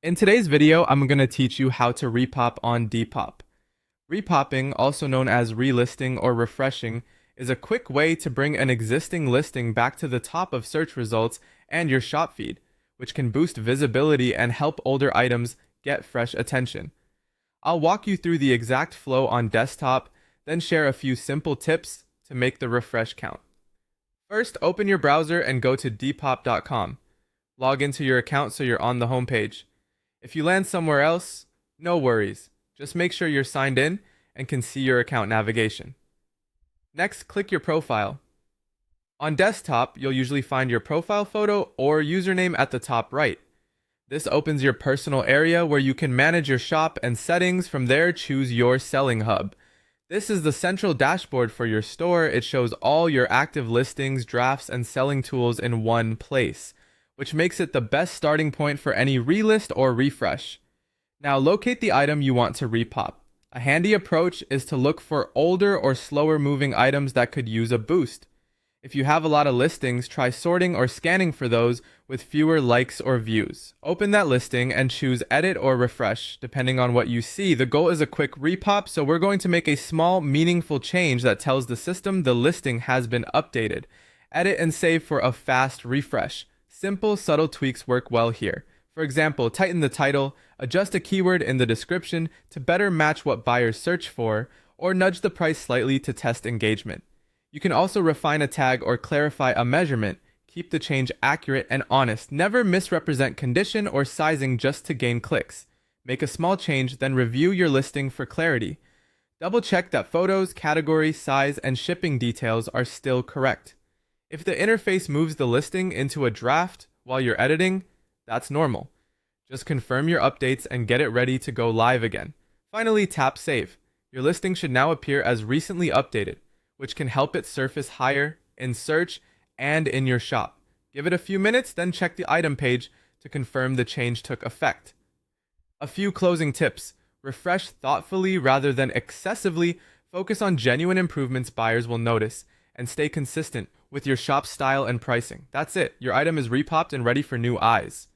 In today's video, I'm going to teach you how to repop on Depop. Repopping, also known as relisting or refreshing, is a quick way to bring an existing listing back to the top of search results and your shop feed, which can boost visibility and help older items get fresh attention. I'll walk you through the exact flow on desktop, then share a few simple tips to make the refresh count. First, open your browser and go to depop.com. Log into your account so you're on the home page. If you land somewhere else, no worries. Just make sure you're signed in and can see your account navigation. Next, click your profile. On desktop, you'll usually find your profile photo or username at the top right. This opens your personal area where you can manage your shop and settings. From there, choose your selling hub. This is the central dashboard for your store. It shows all your active listings, drafts, and selling tools in one place, which makes it the best starting point for any relist or refresh. Now locate the item you want to repop. A handy approach is to look for older or slower moving items that could use a boost. If you have a lot of listings, try sorting or scanning for those with fewer likes or views. Open that listing and choose edit or refresh, depending on what you see. The goal is a quick repop, so we're going to make a small, meaningful change that tells the system the listing has been updated. Edit and save for a fast refresh. Simple, subtle tweaks work well here. For example, tighten the title, adjust a keyword in the description to better match what buyers search for, or nudge the price slightly to test engagement. You can also refine a tag or clarify a measurement. Keep the change accurate and honest. Never misrepresent condition or sizing just to gain clicks. Make a small change, then review your listing for clarity. Double check that photos, category, size, and shipping details are still correct. If the interface moves the listing into a draft while you're editing, that's normal. Just confirm your updates and get it ready to go live again. Finally, tap Save. Your listing should now appear as recently updated, which can help it surface higher in search and in your shop. Give it a few minutes, then check the item page to confirm the change took effect. A few closing tips. Refresh thoughtfully rather than excessively. Focus on genuine improvements buyers will notice, and stay consistent with your shop style and pricing. That's it. Your item is repopped and ready for new eyes.